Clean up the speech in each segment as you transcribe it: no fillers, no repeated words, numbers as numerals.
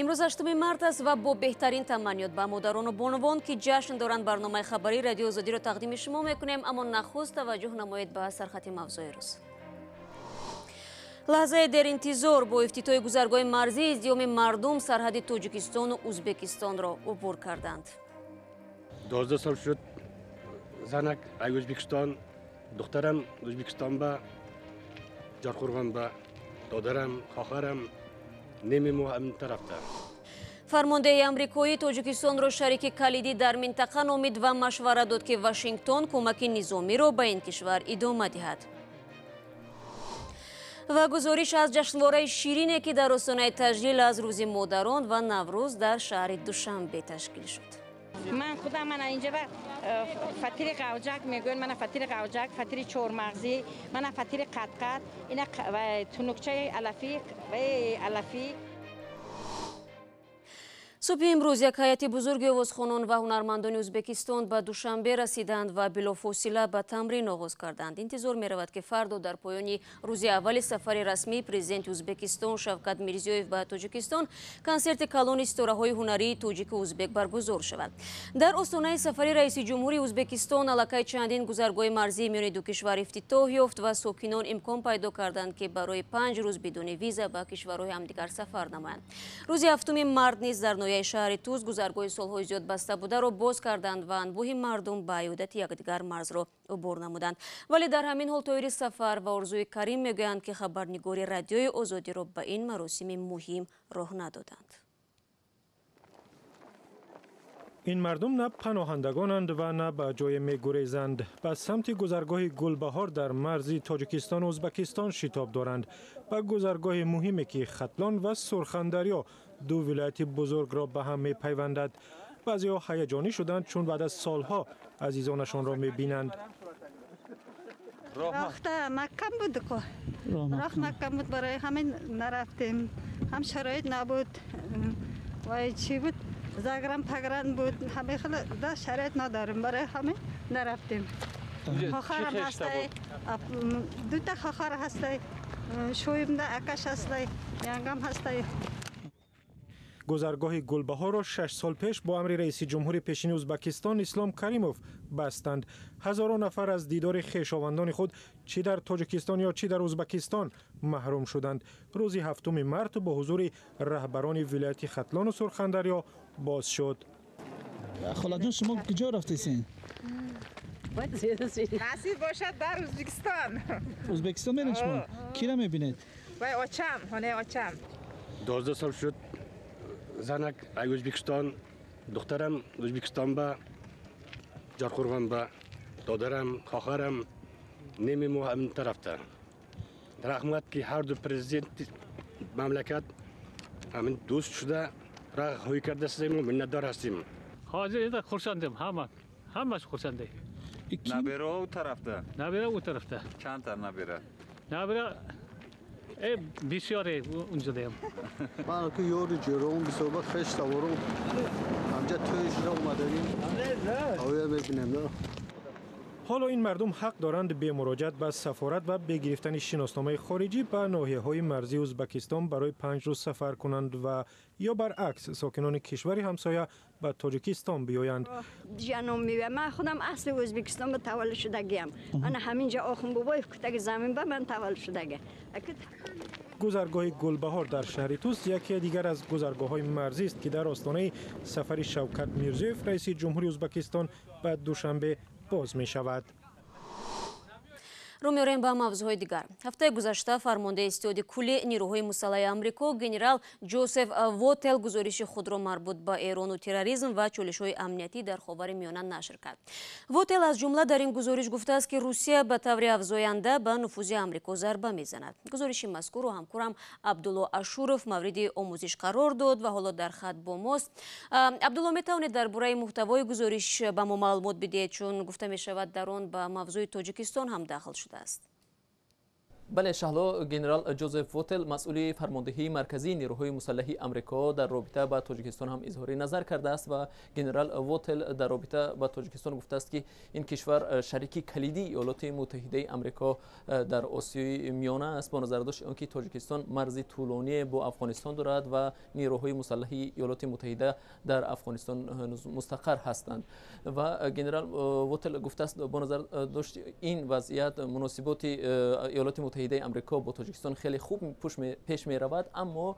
امروز 8 март است و با بهترین تمنیات به مادران و بانوان که جشن دارند برنامه خبری رادیو آزادی را تقدیم شما میکنیم. اما نخست توجه نمایید به سرخط موضوع روز. لحظه در انتظار با افتتاح گذرگاه مرزی ازدیام مردم سرحد تاجیکستان و ازبکستان را عبور کردند. 12 سال شد زنک ای ازبکستان دخترم ازبکستان با جارخورغان با دادرم خواهرم نمیمو هم طرفته. فرمانده امریکایی تاجیکستانро شریک کلیدی در منطقه نامید و مشوره داد که واشنگتن کمک نظامی را به این کشور ادامه دهد. و گزارش از جشنواره شیرینی که در آستانه تجلل از روز مادران و نوروز در شهر دوشنبه تشکیل شد. من اینجا فطیر قوجک میگوین، من فطیر قوجک، فطیر چهارمغزی، من فطیر قطقط، اینا و تنکچه علفی و علفی. صبح امروز یک هیئت بزرگ آوازخوانان و هنرمندان ازبکستان به دوشنبه رسیدند و بلافاصله به تمرین آغاز کردند. انتظار می رود که فردا در پایان روز اول سفر رسمی پرزیدنت ازبکستان شوکت میرزیویف به تاجیکستان کنسرت کلان ستاره‌های هنری تاجیک و ازبک برگزار شود. در آستانه سفر رئیس جمهوری ازبکستان الکی چندین گذرگاه مرزی میان دو کشور افتتاح یافت و ساکنان امکان پیدا کردند که برای 5 روز بدون ویزا به کشورهای همدیگر سفر نمایند. روز 7 مارد نیز در شهر توز گذرگاه سالهای زیاد بسته بوده را باز کردند و انبوه مردم به عودت یکدیگر مرز را عبور نمودند. ولی در همین حال تایید سفر و آرزوی کریم میگویند که خبرنگاری رادیوی آزادی را به این مراسم مهم راه ندادند. این مردم نه پناهندگانند و نه به جای میگریزند. به سمت گذرگاه گلبهار در مرزی تاجیکستان و ازبکستان شتاب دارند. به گذرگاه مهمی که ختلان و سرخندریا دو ولایت بزرگ را به هم میپیوندد. بعضی‌ها هیجانی شدند چون بعد از سالها عزیزانشان را میبینند. راه مکم بود که راه مکم بود، برای همین نرفتیم. هم شرایط نبود و چی بود، زگرم پگرن بود، همه خیلی شرایط نداریم، برای همین نرفتیم. خواهرم هسته، دو تا خواهر هسته، شویم ده اکش هسته، ینگم هسته. گذرگاه گلبهار را 6 سال پیش با امر رئیس جمهور پیشین ازبکستان اسلام کریموف بستند. هزاران نفر از دیدار خویشاوندان خود چی در تاجیکستان یا چی در ازبکستان محروم شدند. روز 7 مارت با حضور رهبران ولایت ختلان و سرخندریا باز شد. خاله جان شما کجا رفتین؟ نصیب باشد در ازبکستان. ازبکستان میرین شما؟ کی را میبینید؟ وای آچم، خانه آچم. 12 سال شد زنک ای ازبکستان دخترم ازبکستان با جارخورغان با دادرم خواهرم نمیمو هم طرفته. رحمت که هر دو پرزیدنت مملکت همین دوست شده راه هوی کرده سیم و منتدار هستیم. حاضر خرسندم همش خرسنده. نبیره او طرفته. نبیره او طرفته. چند تا نبیره؟ نبیره بسیاره اونجا دیم. من که یاری جرام بسیار خش تورم همجا تویش را اومدیم آویه میبینیم. حالا این مردم حق دارند به مراجعت به سفارت و به گرفتن شناسنامه خارجی به ناحیه‌های مرزی ازبکستان برای 5 روز سفر کنند و یا برعکس ساکنان کشور همسایه به تاجیکستان بیایند. جانم میوه، من خودم اصل ازبکستان به تولد شدگیم. من همینجا آخون بابای کتک زمین به من تولد شدگه. گذرگاه گلبهار در شهر توس یکی دیگر از گذرگاه‌های مرزی است که در آستانه سفر شوکت میرزیویف رئیس جمهوری ازبکستان به دوشنبه باز می شود. رو می‌آوریم به موضوعهای دیگر. هفته گذشته فرمانده اتحاد کلی نیروهای مسلح آمریکا گنرال جوزف ووتل گزارش خود را مربوط به ایران و تروریسم و چالش‌های امنیتی در خاورمیانه نشر کرد. ووتل از جمله در این گزارش گفته است که روسیه به طور افزاینده به نفوذ آمریکا ضربه می‌زند. گزارش مذکور و همکارم عبدالله اشورов مورد آموزش قرار داد و حالا در خط با ماست. عبدالله می‌توانید درباره محتوای گزارش به ما معلومات بدهید چون گفته می‌شود در آن به موضوع تاجیکستان هم داخل شده است. بله شهلا گنرال جوزف ووتل مسئول فرماندهی مرکزی نیروهای مسلحی آمریکا در رابطه با تاجیکستان هم اظهار نظر کرده است و گنرال ووتل در رابطه با تاجیکستان گفته است که این کشور شریک کلیدی ایالات متحده آمریکا در آسیای میانه است با نظر داشت آنکه تاجیکستان مرزی طولانی با افغانستان دارد و نیروهای مسلحی ایالات متحده در افغانستان مستقر هستند و گنرال ووتل گفته است با نظر داشت این وضعیت مناسبات ایالات متحده آمریکا با تاجیکستان خیلی خوب پیش می رود، اما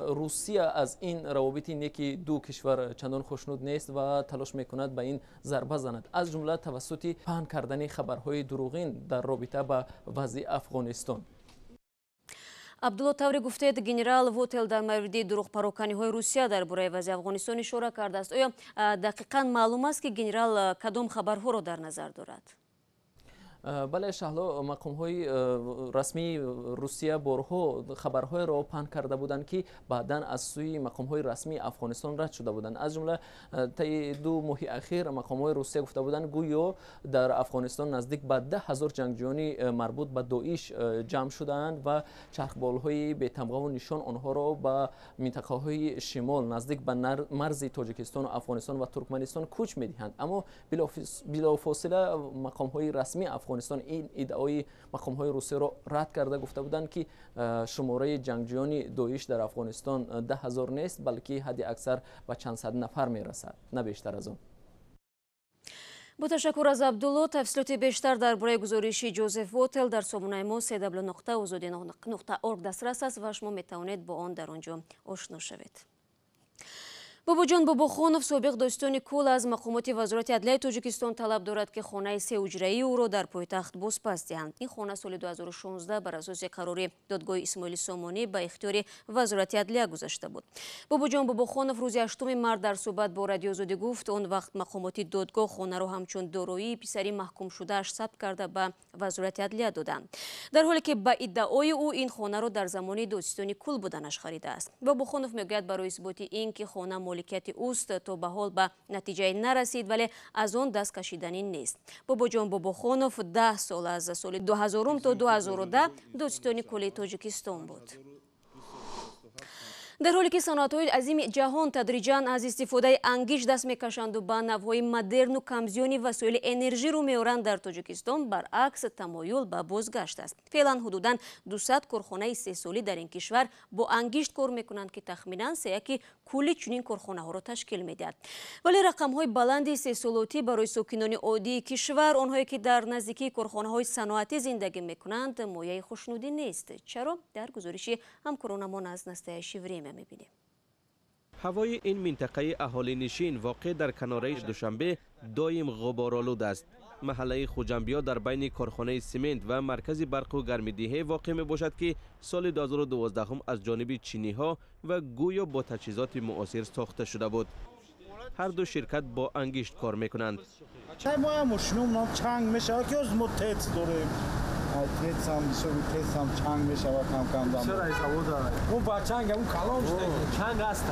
روسیه از این روابط نیکی دو کشور چندان خوشنود نیست و تلاش میکند به این ضربه زند، از جمله توسط پهن کردن خبرهای دروغین در رابطه با وضع افغانستان. عبدالله тавре гуфтед генерал Вотел дар мавриди дурӯғпароканиҳои Русия дар бораи вазъи Афғонистон ишора кардааст. Оё дақиқан маълум аст ки генерал кадом хабарҳоро дар назар дорад? بله شهلا مقام های رسمی روسیه بارها خبرهای را پهن کرده بودند که بعداً از سوی مقام های رسمی افغانستان رد شده بودند. از جمله طی 2 ماه اخیر مقام های روسیه گفته بودند گویا در افغانستان نزدیک به 10,000 جنگجویان مربوط به داعش جمع شدند و چرخبال های بی‌تمغه و نشان آنها را به منطقه های شمال نزدیک به مرز تاجیکستان و افغانستان و ترکمنستان کوچ می‌دهند، اما بلافاصله مقام های رسمی افغانستان این ادعای مقام های روسیه را رد کرده گفته بودند که شماره جنگجویان داعش در افغانستان 10,000 نیست بلکه حد اکثر به چند صد نفر میرسد، نه بیشتر از آن. با تشکر از عبدالله. تفصیلات بیشتر درباره گزارش جوزف ووتل در سامانه ما cw.azadi.org دسترس است و شما میتوانید با آن در آنجا آشنا شوید. باباجон Бобохонов собиқ достoni кул аз мақомоти вазорати адлияи Тоҷикистон талаб дорад ки хонаи сеҳуҷраии ӯро дар пойтахт бозпас диҳанд. Ин хона соли 2016 бар асоси қарори додгоҳи Исмоили Сомонӣ ба ихтиёри вазорати адлия гузашта буд. Бобоҷон Бобохонов рӯзи 8 март дар суҳбат бо Радиои Озодӣ гуфт он вақт мақомоти додгоҳ хонаро ҳамчун дороии писари маҳкумшудааш сабт карда ба вазорати адлия доданд, дар ҳоле ки ба иддаои ӯ ин хонаро дар замони додистони кул буданаш харидааст. Бобохонов мегӯяд барои исботи ин ки хона моликияти уст то ба ҳол ба натиҷае нарасид, вале аз он даст кашиданӣ нест. Бобоҷон Бобохонов 10 сол аз соли 2000 то 2010 додистони кулии Тоҷикистон буд. дар ҳоле ки саноатҳои азими ҷаҳон тадриҷан аз истифодаи ангиш даст мекашанду ба навъҳои модерну камзиёни васоили энержӣ рӯ меоранд, дар Тоҷикистон баръакс тамоюл ба бозгашт аст. феълан ҳудудан 200 корхонаи сесолӣ дар ин кишвар бо ангишт кор мекунанд ки тахминан 3/1 кулли чунин корхонаҳоро ташкил медиҳад. вале рақамҳои баланди сесолотӣ барои сокинони оддии кишвар, онҳое ки дар наздикии корхонаҳои саноатӣ зиндагӣ мекунанд, мояи хушнудӣ нест. чаро? дар гузориши ҳамкоронамон аз настоящи время می‌بینیم. هوای این منطقه اهالینشین واقع در کناره دوشنبه دایم غبارآلود است. محله خوجنبیا در بین کارخانه سمنت و مرکز برق و گرم‌دهی واقع می باشد که سال 2012 از جانب چینی ها و گویا با تجهیزات معاصر ساخته شده بود. هر دو شرکت با انگشت کار میکنند. چه ما ماشینم چنگ میشه که از متت داریم. تیت هم تیت هم چنگ میشه و کم کم دام. چرا ایجاد داره؟ اون با چنگ اون کلام شده. چنگ هست.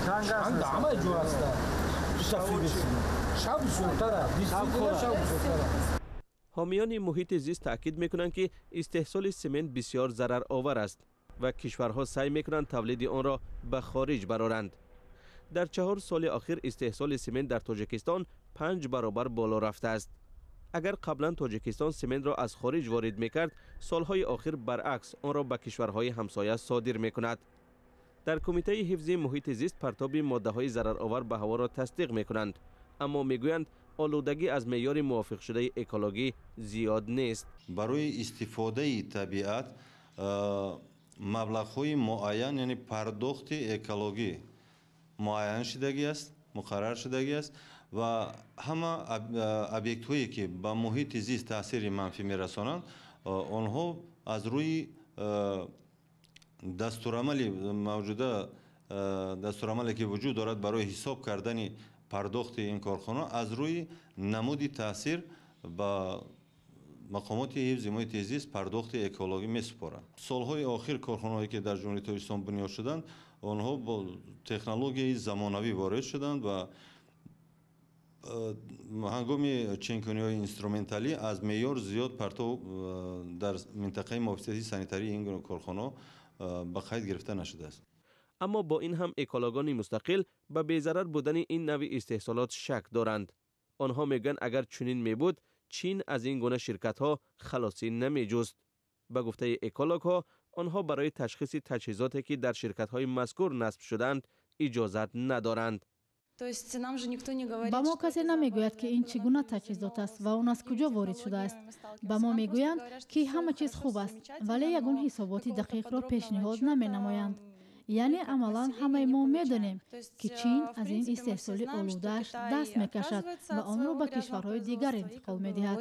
چنگ هست. همه جو هست. شب زودتره. شب زودتره. حامیان محیط زیست تاکید میکنند که استحصال سمنت بسیار ضرر آور است و کشورها سعی میکنند تولید آن را به خارج برارند. در 4 سال اخیر استحصال سمنت در تاجیکستان 5 برابر بالا رفته است. اگر قبلا تاجیکستان سمنت را از خارج وارد میکرد، سالهای اخیر برعکس آن را به کشورهای همسایه صادر میکند. در کمیته حفظ محیط زیست پرتاب ماده‌های ضررآور به هوا را تصدیق میکنند، اما میگویند آلودگی از معیار موافق شده اکولوژی زیاد نیست. برای استفاده طبیعت مبلغ‌های معین، یعنی پرداخت اکولوژی معین شدگی است، مقرر شدگی است و همه ابیکت هایی که به محیط زیست تاثیر منفی میرسانند آنها از روی دستورالعملی موجوده، دستورالعملی که وجود دارد برای حساب کردن پرداخت این کارخانه از روی نمود تاثیر با مقامات حفظ محیط زیست پرداخت اکولوژی میسپارند. سالهای آخر کارخانه‌هایی که در جمهوری تاجیکستان بنیاد شدند آنها با تکنولوژی زمانوی وارد شدند و ҳангоми ченкониҳои инструменталӣ аз меъёр зиёд партов дар минтақаи муҳофизати санитарии ин корхона ба қайд гирифта нашудааст. аммо бо ин ҳам экологони мустақил ба безарар будани ин нави истеҳсолот шак доранд. онҳо мегӯянд агар чунин мебуд, чин аз ин гуна ширкатҳо халосӣ намеҷуст. ба гуфтаи экологҳо, онҳо барои ташхиси таҷҳизоте ки дар ширкатҳои мазкур насб шуданд, иҷозат надоранд. ба мо касе намегӯяд ки ин чӣ гуна таҷҳизот аст ва он аз куҷо ворид шудааст. ба мо мегӯянд ки ҳама чиз хуб аст, вале ягон ҳисоботи дақиқро пешниҳод наменамоянд. яъне амалан ҳамаи мо медонем ки чин аз ин истеҳсоли олудааш даст мекашад ва онро ба кишварҳои дигар интиқол медиҳад.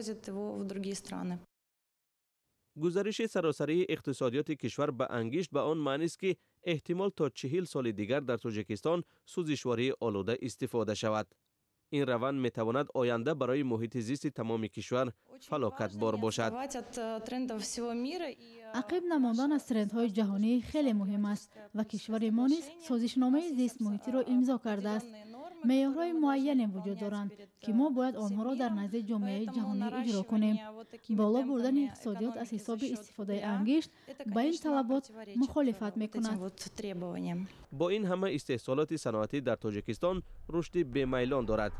гузариши саросарии иқтисодиёти кишвар ба ангишт ба он маънист ки эҳтимол то 40 соли дигар дар Тоҷикистон сӯзишвории олуда истифода шавад. ин раванд метавонад оянда барои муҳити зисти тамоми кишвар фалокатбор бошад. ақиб намондан аз трендҳои ҷаҳонӣ хеле муҳим аст ва кишвари мо низ созишномаи зистмуҳитиро имзо кардааст. меъёрҳои муайяне вуҷуд доранд ки мо бояд онҳоро дар назди ҷомеаи ҷаҳонӣ иҷро кунем. боло бурдани иқтисодиёт аз ҳисоби истифодаи ангишт ба ин талабот мухолифат мекунад. бо ин ҳама истеҳсолоти саноатӣ дар Тоҷикистон рушди бемайлон дорад.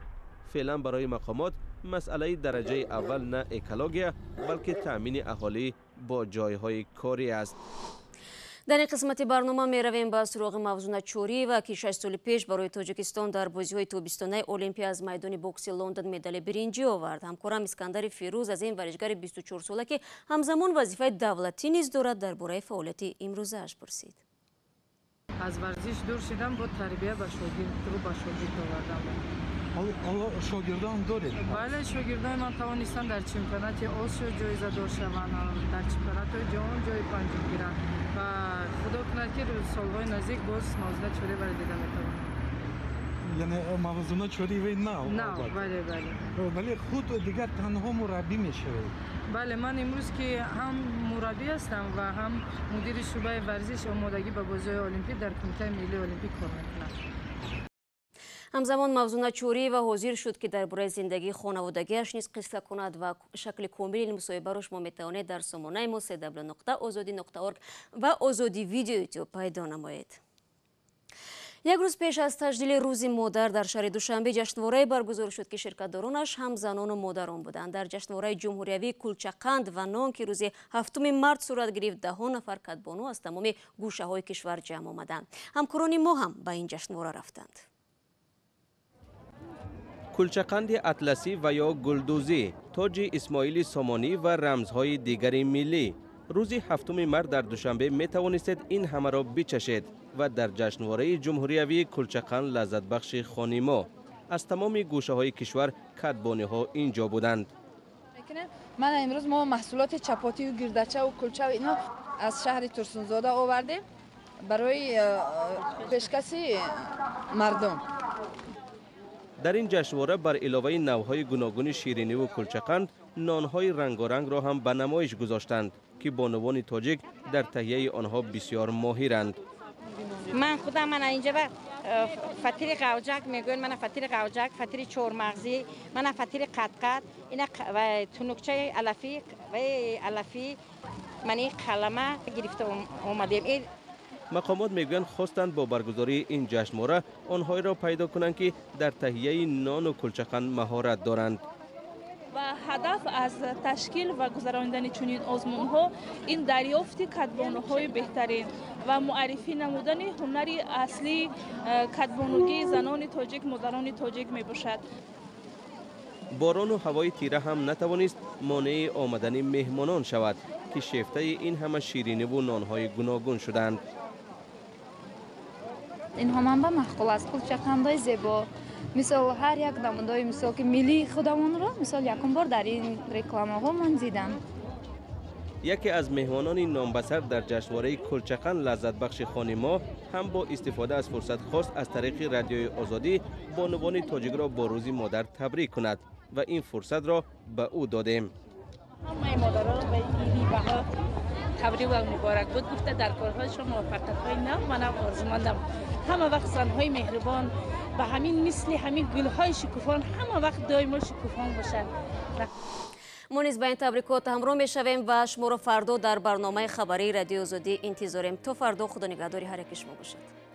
феълан барои мақомот масъалаи дараҷаи аввал на экология, балки таъмини аҳолӣ бо ҷойҳои корӣ аст. дар ин қисмати барнома меравем ба суроғи мавзуначорӣ ва ки 6 соли пеш барои Тоҷикистон дар бозиҳои тобистонаи Олимпия аз майдони бокси Лондон медали биринҷӣ овард. ҳамкорам Искандари Фирӯз аз ин варзишгари 24 сола ки ҳамзамон вазифаи давлатӣ низ дорад дар бораи фаъолияти имрӯзааш пурсид. аз варзиш дур шидам, бо тарбия ба шогирд овардам. шогирдон доред? бале, шогирдони ман тавонистанд дар чемпионати Осиё ҷоизадор шаванд, дар чемпионатҳои ҷаҳон ҷои панҷум гиранд ва худо кунад ки солҳои наздик боз мавзуначорӣ барои дида метавонам. яъне мавзуначорӣ на? бале. вале худ дигар танҳо мураббӣ мешавед? бале, ман имрӯз ки ҳам мураббӣ ҳастам ва ҳам мудири шӯъбаи варзиш омодагӣ ба бозиҳои олимпӣ дар кумитаи миллии олимпӣ кор мекунам. ҳамзамон мавзуначорӣ ва ҳозир шуд ки дар бораи зиндагии хонаводагиаш низ қисса кунад ва шакли комили ин мусоҳибаро шумо метавонед дар сомонаи мо www.ozodi.org ва озоди видео ютуб пайдо намоед. як рӯз пеш аз таҷлили рӯзи модар дар шаҳри Душанбе ҷашнворае баргузор шуд ки ширкатдоронаш ҳам занону модарон буданд. дар ҷашнвораи ҷумҳуриявии кулчақанд ва нон ки рӯзи 7 март сурат гирифт, 10 нафар катбону аз тамоми гӯшаҳои кишвар ҷамъ омаданд. ҳамкорони мо ҳам ба ин ҷашнвора рафтанд. кулчақанди атласӣ ва ё гулдузӣ, тоҷи исмоили сомонӣ ва рамзҳои дигари миллӣ. рӯзи 7 март дар Душанбе метавонистед ин ҳамаро бичашед ва дар ҷашнвораи ҷумҳуриявии кулчақанд лаззатбахши хонимо. аз тамоми гӯшаҳои кишвар катбониҳо инҷо буданд. ман имрӯз мо маҳсулоти чапотию гирдачаву кулчаву ино аз шаҳри Турсунзода овардем барои пешкаси мардум. дар ин ҷашнвора бар иловаи навъҳои гуногуни шириниву кулчақанд, нонҳои рангорангро ҳам ба намоиш гузоштанд ки бонувони тоҷик дар таҳияи онҳо бисёр моҳиранд. من خودم اینجا با فطیر قوجک میگوین، من فطیر قوجک، فطیر چهارمغزی، من فطیر قطقط، اینا و تنوکچه علفی من این قلمه گرفته اومدیم. مقامات میگویند خواستند با برگزاری این جشنواره آنهایی را پیدا کنند که در تهیه نان و کلچقند مهارت دارند. و هدف از تشکیل و گذراندن چنین آزمون‌ها این دریافت کدبانوهای بهترین و معرفی نمودن هنر اصلی کدبانوگی زنان تاجیک، مادران تاجیک میباشد. باران و هوای تیره هم نتوانست مانع آمدن مهمانان شود که شیفته این همه شیرینی و نانهای گوناگون شدند. اینها منبع مخول است، کلچقندهای زیبا. مثال هر یک نمودهای مثال که ملی خودمون را مثال یکم بار در این رکلامه ها من دیدم. یکی از مهمانان نامبسر در جشنواره کلچقند لذت بخش خانما هم با استفاده از فرصت خواست از طریق رادیوی آزادی بانوان تاجیک را با روز مادر تبریک کند و این فرصت را به او دادیم. همه مادران به ایدی بها تبریک و مبارک بود گفته در کارهایشان موفقیت‌های نو و نو آرزومندم. همه وقت زن‌های مهربان و همین مثل همین گل‌های شکوفان همه وقت دائما شکوفان باشند. ما نیز با این تبریکات همراه می‌شویم و شما را فردا در برنامه خبری رادیو آزادی انتظاریم. تا فردا خدا نگهداری هر یک شما باشد.